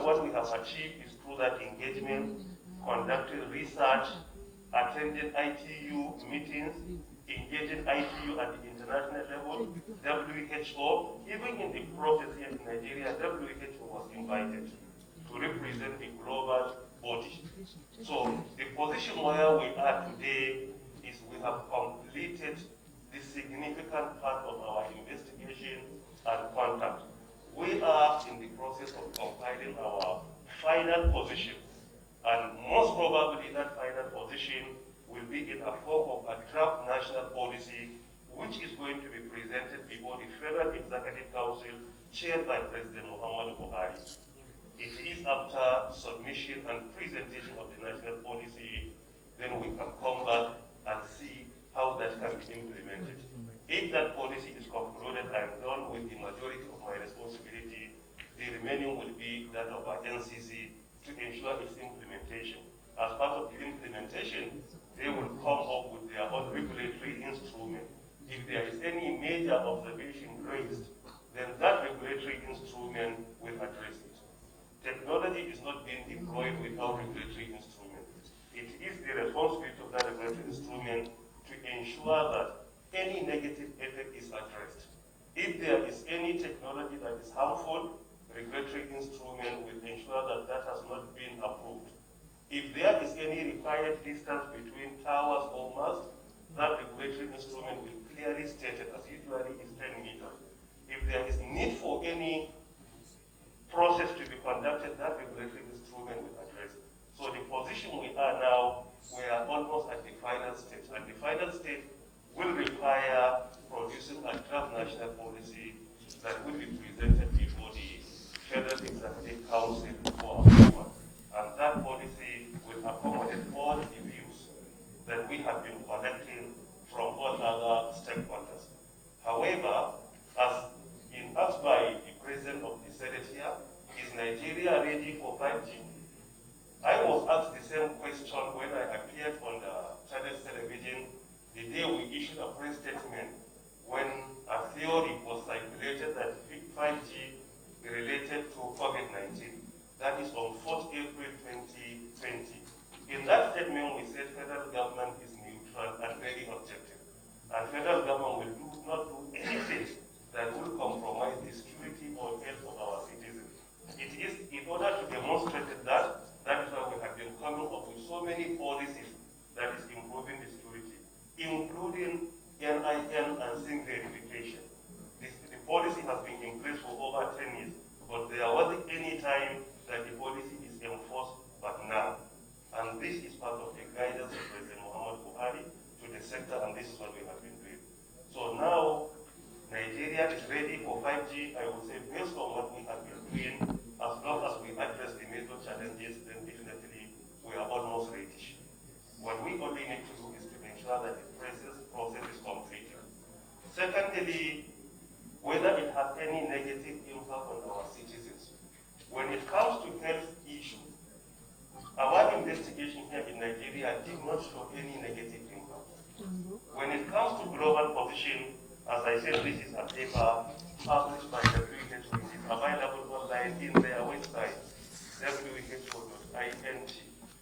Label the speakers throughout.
Speaker 1: what we have achieved is through that engagement, conducting research, attending ITU meetings, engaging ITU at the international level, WHO, even in the process here in Nigeria, WHO was invited to represent the global body. So the position where we are today is we have completed the significant part of our investigation and contact. We are in the process of compiling our final position, and most probably that final position will be in a form of a draft national policy, which is going to be presented before the Federal Executive Council, chaired by President Muhammadu Buhari. It is after submission and presentation of the national policy, then we can come back and see how that can be implemented. If that policy is concluded, I am done with the majority of my responsibility. The remaining will be that of our NCC to ensure its implementation. As part of the implementation, they will come up with their own regulatory instrument. If there is any major observation raised, then that regulatory instrument will address it. Technology is not being deployed without regulatory instrument. It is the responsibility of that regulatory instrument to ensure that any negative effect is addressed. If there is any technology that is harmful, regulatory instrument will ensure that that has not been approved. If there is any required distance between towers or masts, that regulatory instrument will clearly state it, as usually is 10 meters. If there is need for any process to be conducted, that regulatory instrument will address it. So the position we are now, we are almost at the final stage. And the final stage will require producing a draft national policy that will be presented before the Federal Executive Council for approval. And that policy will accommodate all the views that we have been collecting from all other stakeholders. However, as asked by the President of the Senate here, is Nigeria ready for 5G? I was asked the same question when I appeared on the Channel television the day we issued a press statement when a theory was circulated that 5G related to COVID-19. That is on 4th April 2020. In that statement, we said federal government is neutral and very objective. And federal government will not do anything that will compromise the security or health of our citizens. It is in order to demonstrate that is why we have been coming up with so many policies that is improving the security, including NIN and SIM verification. The policy has been in place for over 10 years, but there wasn't any time that the policy is enforced but now. And this is part of the guidance of President Muhammadu Buhari to the sector, and this is what we have been doing. So now, Nigeria is ready for 5G. I would say based on what we have been doing, as long as we address the major challenges, then definitely we are almost ready. What we only need to do is to ensure that the process is completed. Secondly, whether it has any negative impact on our citizens. When it comes to health issues, our investigation here in Nigeria did not show any negative impact. When it comes to global position, as I said, this is a paper published by WHO. It is available online in their website, who.int.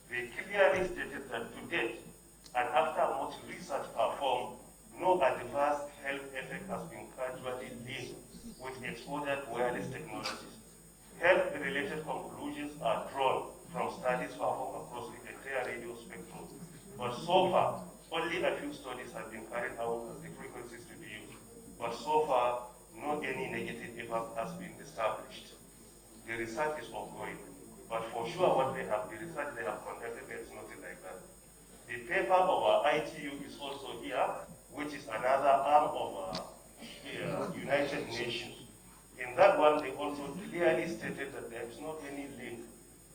Speaker 1: They clearly stated that to date, and after much research performed, no adverse health effect has been gradually linked with exposure to wireless technologies. Health-related conclusions are drawn from studies performed across the entire radio spectrum. But so far, only a few studies have been carried out as the frequencies to be used. But so far, no any negative impact has been established. The research is ongoing. But for sure, the research they have conducted, there is nothing like that. The paper of our ITU is also here, which is another arm of United Nations. In that one, they also clearly stated that there is not any link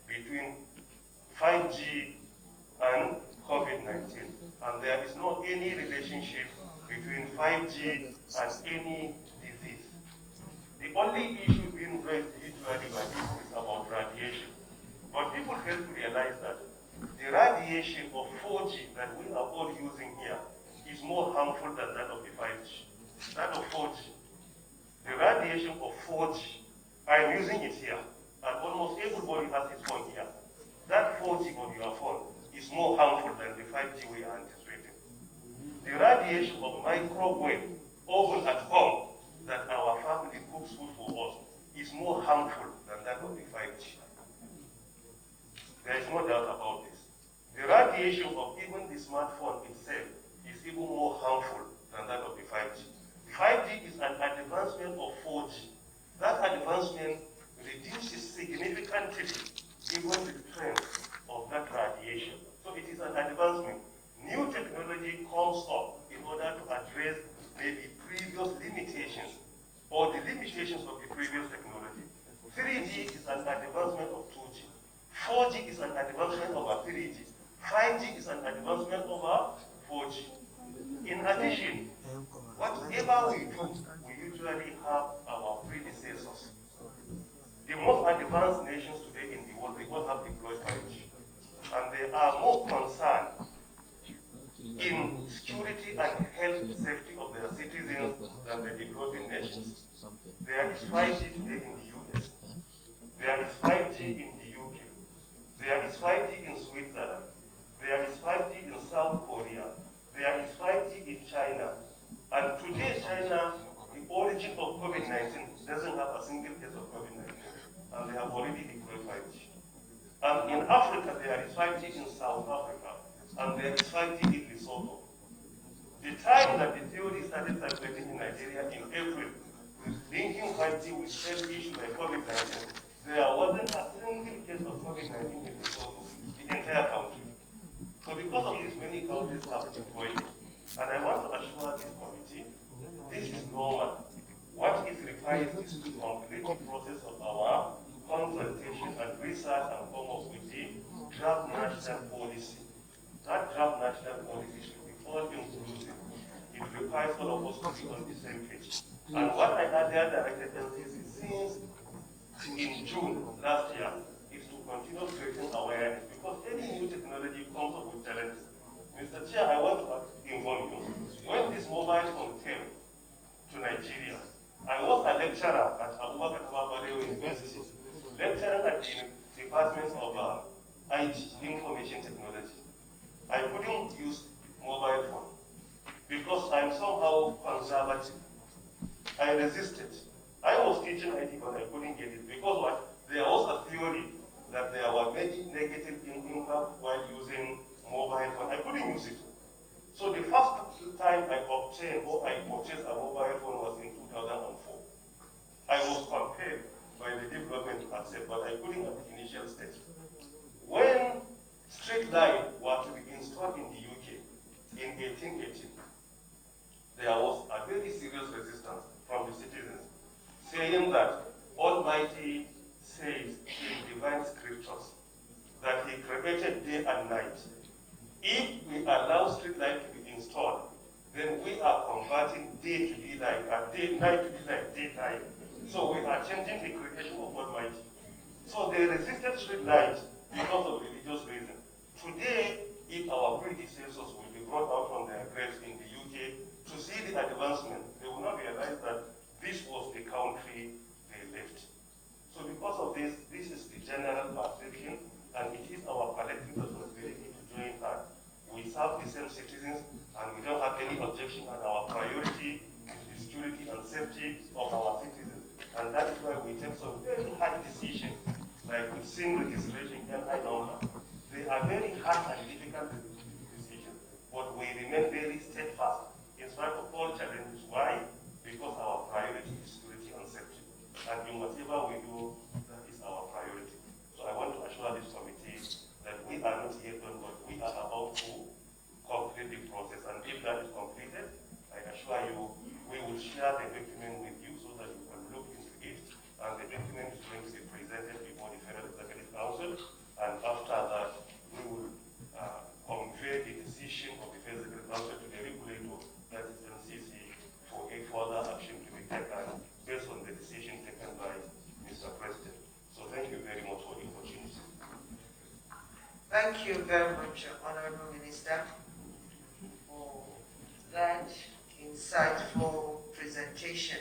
Speaker 1: between 5G and COVID-19. And there is not any relationship between 5G and any disease. The only issue being raised usually by people is about radiation. But people fail to realize that the radiation of 4G that we are all using here is more harmful than that of the 5G. That of 4G. The radiation of 4G, I am using it here, and almost everybody radiation of microwave oven at home that our family cooks food for us is more harmful than that of the 5G. There is no doubt about this. The radiation of even the smartphone itself is even more harmful than that of the 5G. 5G is an advancement of 4G. That advancement reduces significantly even the strength of that radiation. So it is an advancement. New technology comes up in order to address maybe previous limitations or the limitations of the previous technology. 3G is an advancement of 2G. 4G is an advancement over 3G. 5G is an advancement over 4G. In addition, whatever we do, we usually have our predecessors. The most advanced nations today in the world, they all have deployed 5G. And they are more concerned in security and health safety of their citizens than the developing nations. There is 5G today in the US. There is 5G in the UK. There is 5G in Switzerland. There is 5G in South Korea. There is 5G in China. And today, China, the origin of COVID-19 doesn't have a single case of COVID-19. And they have already deployed 5G. And in Africa, there is 5G in South Africa. And there is 5G in Lesotho. The time that the theory started circulating in Nigeria in April, linking 5G with health issues like COVID-19, there wasn't a single case of COVID-19 in Lesotho, the entire country. So because of this, many countries have deployed it. And I want to assure this committee, this is normal. What is required is to complete the process of our consultation and research and come up with the draft national policy. That draft national policy should be all inclusive. It requires all of us to be on the same page. And what I had there directed since in June last year is to continue creating awareness because any new technology comes up with challenges. Mr. Chair, I want to inform you, when this mobile phone came to Nigeria, I was a lecturer at Abubakar Tafawa University, lecturing at the Department of IT, Information Technology. I couldn't use mobile phone because I'm somehow conservative. I resisted. I was teaching IT, but I couldn't get it because what? There was a theory that there were many negative impact while using mobile phone. I couldn't use it. So the first time I obtained or I purchased a mobile phone was in 2004. I was compelled by the development to accept, but I couldn't at the initial stage. When street light was to be installed in the UK in 1818, there was a very serious resistance from the citizens, saying that Almighty says in divine scriptures that He created day and night. If we allow street light to be installed, then we are converting day to be light and night to be like daytime. So we are changing the creation of Almighty. So they resisted street light because of religious reasons. Today, if our predecessors will be brought out from their graves in the UK to see the advancement, they will not realize that this was the country they left. So because of this, this is the general perception, and it is our collective responsibility to join hands. We serve the same citizens, and we don't have any objection, and our priority is the security and safety of our citizens. And that is why we take some very hard decisions, like with SIM registration and I number. They are very hard and difficult decisions, but we remain very steadfast in spite of all challenges. Why? Because our priority is security and safety. And in whatever we do, that is our priority. So I want to assure this committee that we are not yet done, but we are about to complete the process. And if that is completed, I assure you, we will share the document with you so that you can look into it. And the document is going to be presented before the Federal Executive Council. And after that, we will convey the decision of the Federal Executive Council to the regulator, that is NCC, for a further action to be taken based on the decision taken by Mr. President. So thank you very much for the opportunity.
Speaker 2: Thank you very much, Honorable Minister, for that insightful presentation.